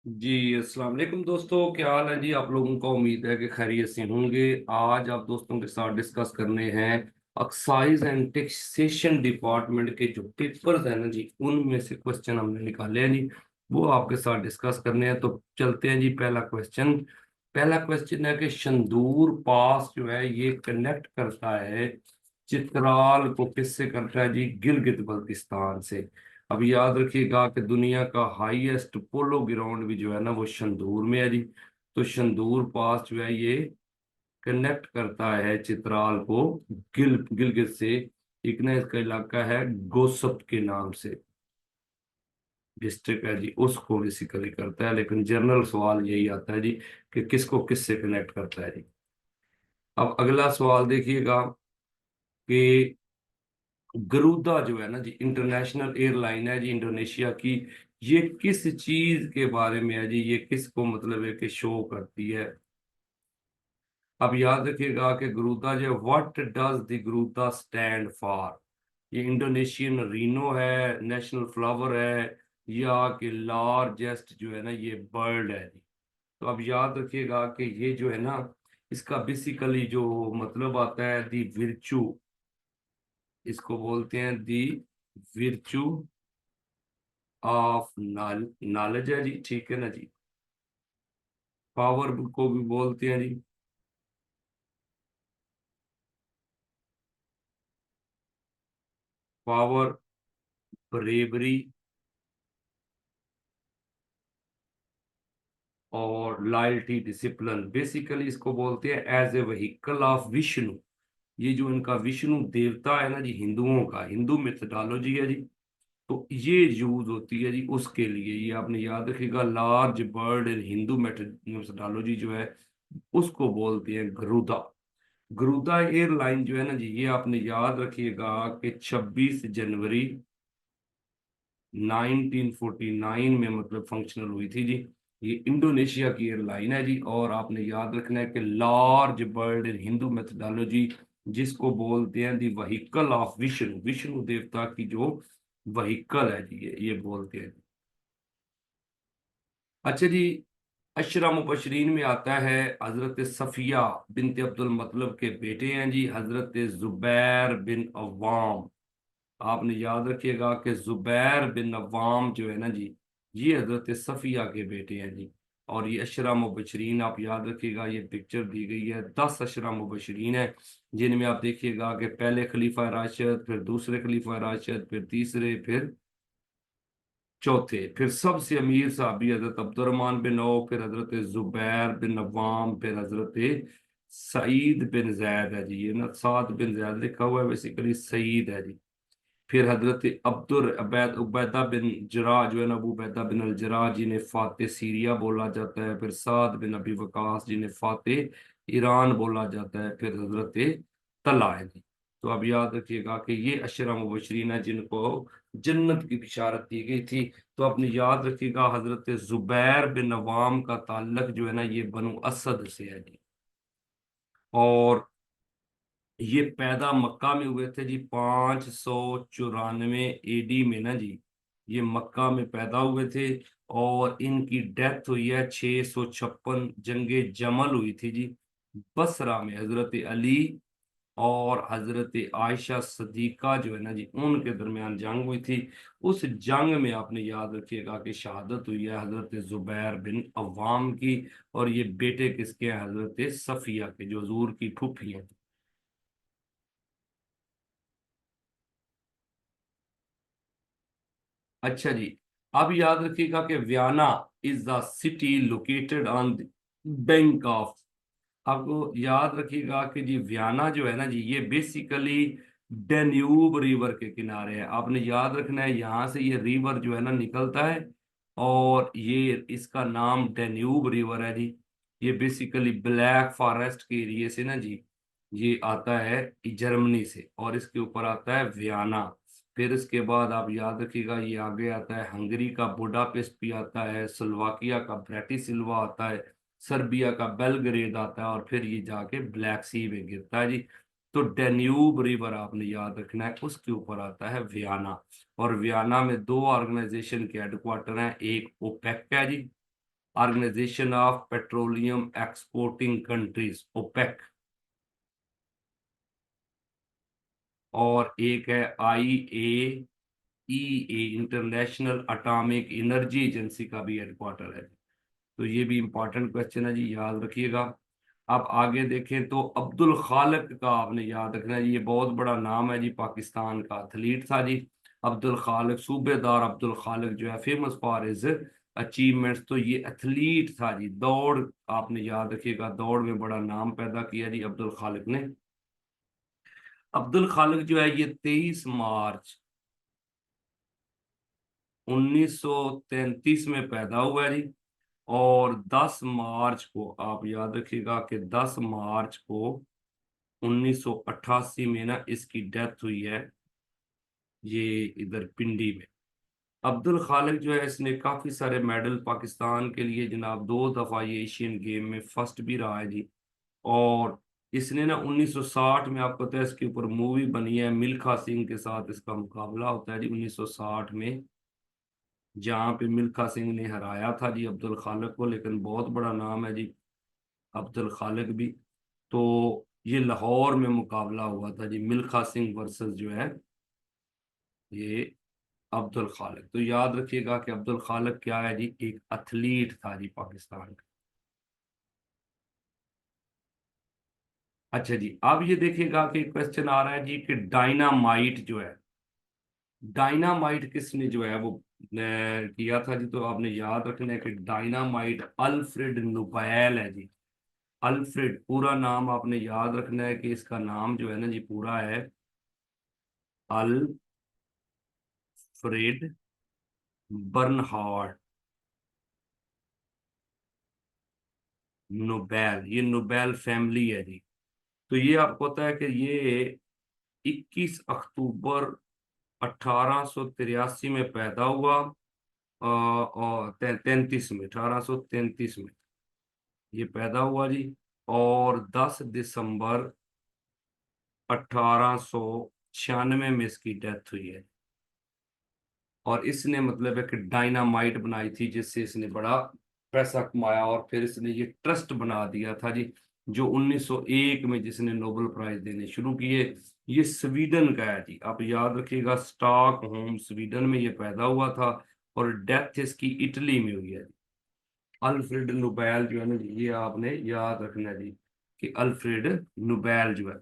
जी अस्सलाम वालेकुम दोस्तों, क्या हाल है जी। आप लोगों का उम्मीद है कि खैरियत से होंगे। आज आप दोस्तों के साथ डिस्कस करने हैं एक्साइज एंड टैक्सेशन डिपार्टमेंट के जो पेपर्स हैं ना जी, उनमें से क्वेश्चन हमने निकाले हैं जी। वो आपके साथ डिस्कस करने हैं, तो चलते हैं जी। पहला क्वेश्चन है कि शंदूर पास जो है ये कनेक्ट करता है चित्राल को, किससे करता है जी? गिलगित बल्तिस्तान से। अब याद रखिएगा कि दुनिया का हाईएस्ट पोलो ग्राउंड भी जो है ना वो शंदूर में है जी। तो शंदूर पास जो है ये कनेक्ट करता है चित्राल को गिलगित से। एक ना इसका इलाका है गोसप के नाम से, डिस्ट्रिक्ट है जी, उसको बेसिकली करता है। लेकिन जनरल सवाल यही आता है जी कि किसको किससे कनेक्ट करता है जी। अब अगला सवाल देखिएगा कि गरुदा जो है ना जी, इंटरनेशनल एयरलाइन है जी इंडोनेशिया की। ये किस चीज के बारे में है जी? ये किसको मतलब है कि शो करती है? अब याद रखिएगा कि गरुदा जो, what does the Garuda stand for? ये इंडोनेशियन रीनो है, नेशनल फ्लावर है, या कि लार्जेस्ट जो है ना ये बर्ड है जी। तो अब याद रखिएगा कि ये जो है ना, इसका बेसिकली जो मतलब आता है दी विर्चू, इसको बोलते हैं दी विर्चू ऑफ नॉलेज है जी, ठीक है ना जी। पावर को भी बोलते हैं जी। पावर, ब्रेवरी और लॉयल्टी, डिसिप्लिन, बेसिकली इसको बोलते हैं as a vehicle of Vishnu. ये जो इनका विष्णु देवता है ना जी, हिंदुओं का, हिंदू मेथोडोलॉजी है जी, तो ये यूज होती है जी उसके लिए। ये आपने याद रखिएगा, large bird in Hindu methodology जो है उसको बोलते हैं गरुदा। गरुदा एयरलाइन जो है ना जी, ये आपने याद रखिएगा कि 26 जनवरी 1949 में मतलब फंक्शनल हुई थी जी। ये इंडोनेशिया की एयरलाइन है जी। और आपने याद रखना है कि large bird in Hindu methodology, जिसको बोलते हैं दी व्हीकल ऑफ विष्णु, विष्णु देवता की जो व्हीकल है जी, ये बोलते हैं। अच्छा जी, अशरा मुबशरीन में आता है हजरत सफिया बिनते अब्दुल मतलब के बेटे हैं जी, हजरत जुबैर बिन अव्वाम। आपने याद रखिएगा कि जुबैर बिन अव्वाम जो है ना जी, ये हजरत सफिया के बेटे हैं जी। और ये अशरा मुबशरीन आप याद रखिएगा, ये पिक्चर दी गई है, 10 अशरा मुबशरीन है, जिनमें आप देखिएगा कि पहले खलीफा राशिद, फिर दूसरे खलीफा राशिद, फिर तीसरे, फिर चौथे, फिर सबसे अमीर साहबी हजरत अब्दुर्रहमान बिन औफ, फिर हजरत जुबैर बिन अव्वाम, फिर हजरत सईद बिन जैद है जी। ये ना साद बिन जैद लिखा हुआ है, बेसिकली सईद है जी। फिर हजरत अब्दुल अबैद उबैदा बिन जराह जो है ना, अबू उबैदा बिन अल जराह जिन्हें फाते सीरिया बोला जाता है। फिर साद बिन अबी वकास जिन्हें फाते ईरान बोला जाता है। फिर हजरत तला है जी। तो अब याद रखिएगा कि ये अशरा मुबशरीन है जिनको जन्नत की बिशारत दी गई थी। तो अपने याद रखिएगा, हजरत जुबैर बिन अवाम का ताल्लुक जो है ना ये बनु असद से है जी। और ये पैदा मक्का में हुए थे जी, 594 एडी में ना जी, ये मक्का में पैदा हुए थे। और इनकी डेथ हुई है 656, जंगे जमल हुई थी जी बसरा में, हजरत अली और हजरत आयशा सदीका जो है ना जी, उनके दरमियान जंग हुई थी। उस जंग में आपने याद रखिएगा कि शहादत हुई है हजरत जुबैर बिन अव्वाम की। और ये बेटे किसके हैं? हजरत सफिया के, जो हजूर की फूफी हैं। अच्छा जी, अब याद रखिएगा कि Vienna is the city located on bank of. आपको याद रखिएगा कि जी वियना जो है ना जी, ये बेसिकली डेन्यूब रिवर के किनारे है। आपने याद रखना है, यहाँ से ये रिवर जो है ना निकलता है, और ये इसका नाम डेन्यूब रिवर है जी। ये बेसिकली ब्लैक फॉरेस्ट के एरिए से ना जी, ये आता है जर्मनी से, और इसके ऊपर आता है वियना। फिर इसके बाद आप याद रखिएगा, ये आगे आता है हंगरी का बुडापेस्ट भी आता है, स्लोवाकिया का ब्रेटिस्लावा आता है, सर्बिया का बेलग्रेड आता है, और फिर ये जाके ब्लैक सी में गिरता है जी। तो डेन्यूब रिवर आपने याद रखना है, उसके ऊपर आता है वियना। और वियना में दो ऑर्गेनाइजेशन के हेडक्वार्टर हैं, एक ओपेक है जी, organization of petroleum exporting countries, OPEC. और एक है IAEA, international atomic energy agency का भी हेडक्वार्टर है। तो ये भी इंपॉर्टेंट क्वेश्चन है जी, याद रखिएगा। अब आगे देखें तो अब्दुल खालिक का आपने याद रखना है जी, ये बहुत बड़ा नाम है जी, पाकिस्तान का एथलीट था जी। अब्दुल खालिक, सूबेदार अब्दुल खालिक जो है, फेमस फॉर हिज अचीवमेंट्स। तो ये एथलीट था जी, दौड़, आपने याद रखिएगा, दौड़ में बड़ा नाम पैदा किया जी अब्दुल खालिक ने। अब्दुल खालिक जो है ये 23 मार्च 1933 में पैदा हुआ है जी। और 10 मार्च को आप याद रखिएगा कि 10 मार्च को 1988 में ना इसकी डेथ हुई है, ये इधर पिंडी में। अब्दुल खालिक जो है, इसने काफी सारे मेडल पाकिस्तान के लिए जनाब, 2 दफा ये एशियन गेम में फर्स्ट भी रहा है जी। और इसने ना 1960 में, आपको पता है, इसके ऊपर मूवी बनी है, मिल्खा सिंह के साथ इसका मुकाबला होता है जी 1960 में, जहाँ पे मिल्खा सिंह ने हराया था जी अब्दुल खालिक को। लेकिन बहुत बड़ा नाम है जी अब्दुल खालिक भी। तो ये लाहौर में मुकाबला हुआ था जी, मिल्खा सिंह वर्सेस जो है ये अब्दुल खालिक। तो याद रखिएगा कि अब्दुल खालिक क्या है जी, एक एथलीट था जी पाकिस्तान का। अच्छा जी, अब ये देखिएगा कि क्वेश्चन आ रहा है जी कि डायनामाइट जो है, डायनामाइट किसने जो है वो किया था जी। तो आपने याद रखना है कि डायनामाइट अल्फ्रेड नोबेल है जी। अल्फ्रेड, पूरा नाम आपने याद रखना है कि इसका नाम जो है ना जी पूरा है अल्फ्रेड बर्नहार्ड नोबेल। ये नोबेल फैमिली है जी। तो ये आपको पता है कि ये 21 अक्टूबर 1883 में पैदा हुआ, और 33 में, 1833 में ये पैदा हुआ जी। और 10 दिसंबर 1896 में इसकी डेथ हुई है। और इसने मतलब है कि डायनामाइट बनाई थी, जिससे इसने बड़ा पैसा कमाया, और फिर इसने ये ट्रस्ट बना दिया था जी, जो 1901 में जिसने नोबेल प्राइज देने शुरू किए। ये स्वीडन का है जी, आप याद रखिएगा, स्टॉक होम स्वीडन में ये पैदा हुआ था। और डेथ इसकी इटली में हुई है। अल्फ्रेड नोबेल जो है ना जी, ये आपने याद रखना है जी कि अल्फ्रेड नोबेल जो है।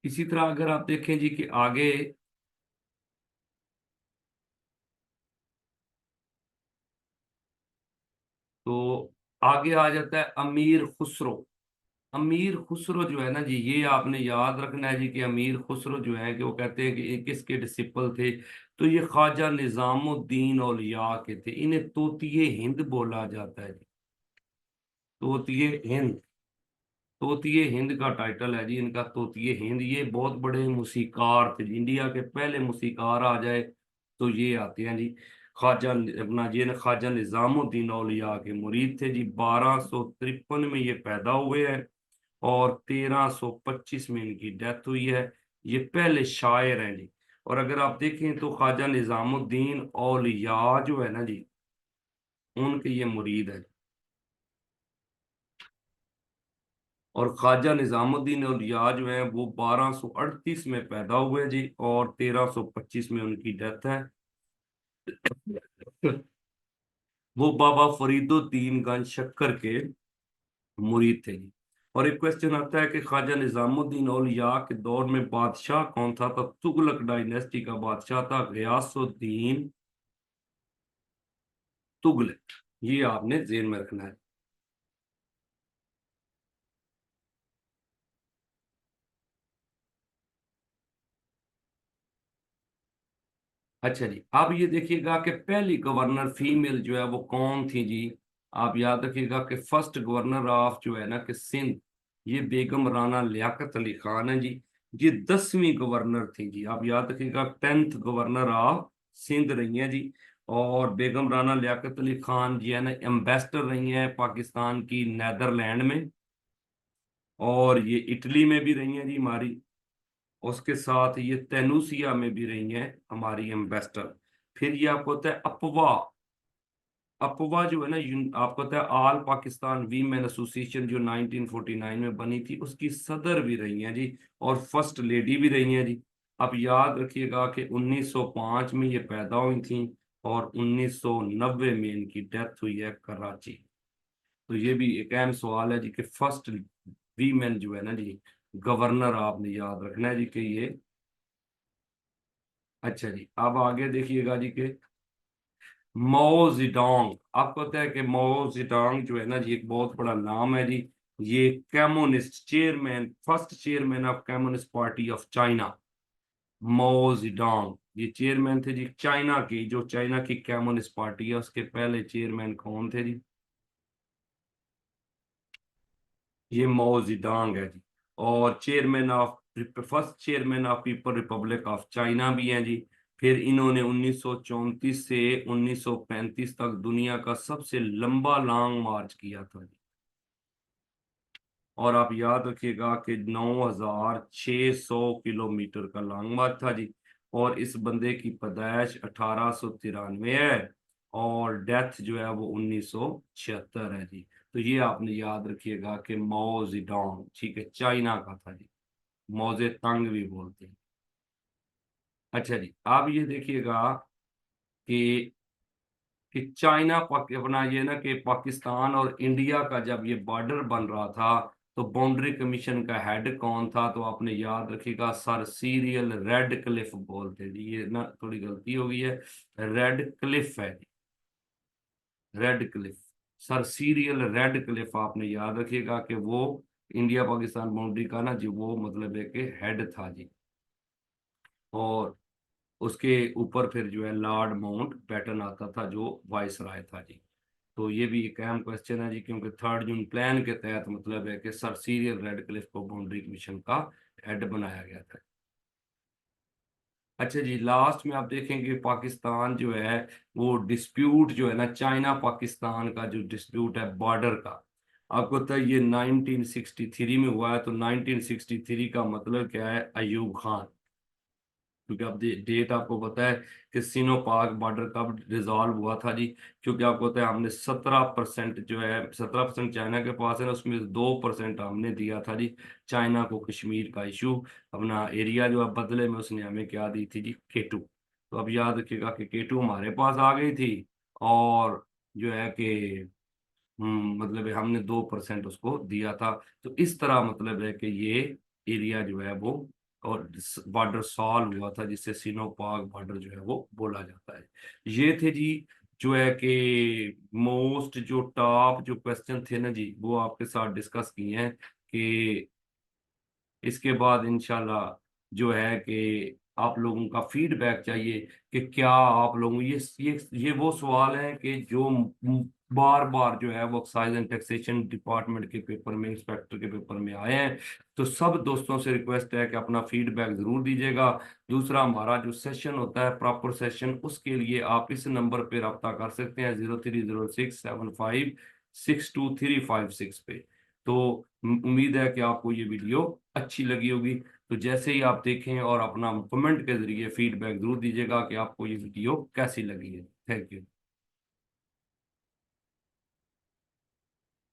इसी तरह अगर आप देखें जी कि आगे, तो आगे आ जाता है अमीर खुसरो। अमीर खुसरो जो है ना जी, ये आपने याद रखना है जी कि अमीर खुसरो जो है कि वो कहते हैं कि ये किसके डिसिपल थे। तो ये ख्वाजा निजामुद्दीन औलिया के थे। इन्हें तोतिए हिंद बोला जाता है जी, तोतिए हिंद। तोतिए हिंद का टाइटल है जी इनका, तोतिए हिंद। ये बहुत बड़े मूसीकार थे जी, इंडिया के पहले मूसीकार आ जाए तो ये आते हैं जी। ख्वाजा, अपना ये ना, ख्वाजा निजामुद्दीन औलिया के मुरीद थे जी। 1253 में ये पैदा हुए हैं, और 1325 में इनकी डेथ हुई है। ये पहले शायर हैं जी। और अगर आप देखें तो ख्वाजा निजामुद्दीन औलिया जो है ना जी, उनके ये मुरीद है। और ख्वाजा निजामुद्दीन औलिया जो है वो 1238 में पैदा हुए जी, और 1325 में उनकी डेथ है। वो बाबा फरीदुद्दीन गंज शक्कर के मुरीद थे जी। और एक क्वेश्चन आता है कि ख्वाजा निजामुद्दीन औलिया के दौर में बादशाह कौन था। तो तुगलक डायनेस्टी का बादशाह था गयासुद्दीन तुगलक। ये आपने जेन में रखना है। अच्छा जी, अब ये देखिएगा कि पहली गवर्नर फीमेल जो है वो कौन थी जी। आप याद रखिएगा कि फर्स्ट गवर्नर ऑफ जो है ना कि सिंध, ये बेगम राना लियाकत अली खान है जी। ये 10वीं गवर्नर थी जी, आप याद रखिएगा, 10th गवर्नर ऑफ सिंध रही हैं जी। और बेगम राना लियाकत अली खान जी है ना, एम्बेसडर रही हैं पाकिस्तान की नेदरलैंड में। और ये इटली में भी रही हैं जी हमारी। उसके साथ ये तेनूसिया में भी रही हैं हमारी एम्बेसडर। फिर ये आपको होता है अपवा। अपवा जो है ना, आपको पता है ऑल पाकिस्तान वीमेन एसोसिएशन जो 1949 में बनी थी, उसकी सदर भी रही हैं जी, और फर्स्ट लेडी भी रही हैं जी। आप याद रखिएगा कि 1905 में ये पैदा हुई थी और 1990 में इनकी डेथ हुई है कराची। तो ये भी एक अहम सवाल है जी कि फर्स्ट वीमेन जो है ना जी गवर्नर, आपने याद रखना है जी कि ये। अच्छा जी, अब आगे देखिएगा जी कि माओ जेडोंग, आपको पता है कि माओ जेडोंग जो है ना जी एक बहुत बड़ा नाम है जी। ये communist chairman, first chairman of communist party of China, Mao Zedong ये चेयरमैन थे जी। चाइना की, जो चाइना की कम्युनिस्ट पार्टी है, उसके पहले चेयरमैन कौन थे जी? ये माओ जेडोंग है जी। और chairman of, first chairman of people Republic of China भी हैं जी। फिर इन्होंने 1934 से 1935 तक दुनिया का सबसे लंबा लॉन्ग मार्च किया था जी। और आप याद रखिएगा कि 9600 किलोमीटर का लॉन्ग मार्च था जी। और इस बंदे की पैदाइश 1893 है, और डेथ जो है वो 1976 है जी। तो ये आपने याद रखिएगा कि माओ जेडोंग, ठीक है, चाइना का था जी। मौजे तंग भी बोलते हैं। अच्छा जी, आप ये देखिएगा कि चाइना अपना ये ना कि पाकिस्तान और इंडिया का जब ये बॉर्डर बन रहा था, तो बाउंड्री कमीशन का हेड कौन था? तो आपने याद रखिएगा सर सीरियल रेड क्लिफ बोलते जी। ये ना थोड़ी गलती हो गई है, रेड क्लिफ है जी, Radcliffe. Sir Cyril Radcliffe, आपने याद रखिएगा कि वो इंडिया पाकिस्तान बाउंड्री का ना जी वो मतलब है कि हेड था जी। और उसके ऊपर फिर जो है लॉर्ड माउंट बैटन आता था, जो वाइस राय था जी। तो ये भी एक अहम क्वेश्चन है जी, क्योंकि 3 जून प्लान के तहत मतलब है कि सर सीरियल रेडक्लिफ को बाउंड्री कमीशन का हेड बनाया गया था। अच्छा जी, लास्ट में आप देखेंगे पाकिस्तान जो है वो डिस्प्यूट जो है ना, चाइना पाकिस्तान का जो डिस्प्यूट है बॉर्डर का, आपको पता है ये 1963 में हुआ है। तो 1963 का मतलब क्या है? अयूब खान। क्योंकि आप डेट आपको पता है कि सिनो पाक बॉर्डर कब रिजॉल्व हुआ था जी? क्योंकि आपको पता है हमने 17% जो है, 17% चाइना के पास है ना, उसमें से 2% हमने दिया था जी चाइना को कश्मीर का इशू, अपना एरिया जो है, बदले में उसने हमें क्या दी थी जी? केटू। तो अब याद रखिएगा कि केटू हमारे पास आ गई थी, और जो है कि मतलब है हमने 2% उसको दिया था। तो इस तरह मतलब है कि ये एरिया जो है वो, और बॉर्डर सॉल्व हुआ था, जिससे सिनो पाक बॉर्डर जो है वो बोला जाता है। ये थे जी जो है कि मोस्ट जो टॉप जो क्वेश्चन थे ना जी, वो आपके साथ डिस्कस किए हैं। कि इसके बाद इंशाल्लाह जो है कि आप लोगों का फीडबैक चाहिए कि क्या आप लोगों, ये वो सवाल है कि जो बार बार जो है वो एक्साइज एंड टैक्सेशन डिपार्टमेंट के पेपर में, इंस्पेक्टर के पेपर में आए हैं। तो सब दोस्तों से रिक्वेस्ट है कि अपना फीडबैक जरूर दीजिएगा। दूसरा, हमारा जो सेशन होता है प्रॉपर सेशन, उसके लिए आप इस नंबर पे रब्ता कर सकते हैं, 0306756235 पे। तो उम्मीद है कि आपको ये वीडियो अच्छी लगी होगी। तो जैसे ही आप देखें और अपना कमेंट के जरिए फीडबैक जरूर दीजिएगा कि आपको ये वीडियो कैसी लगी है। Thank you.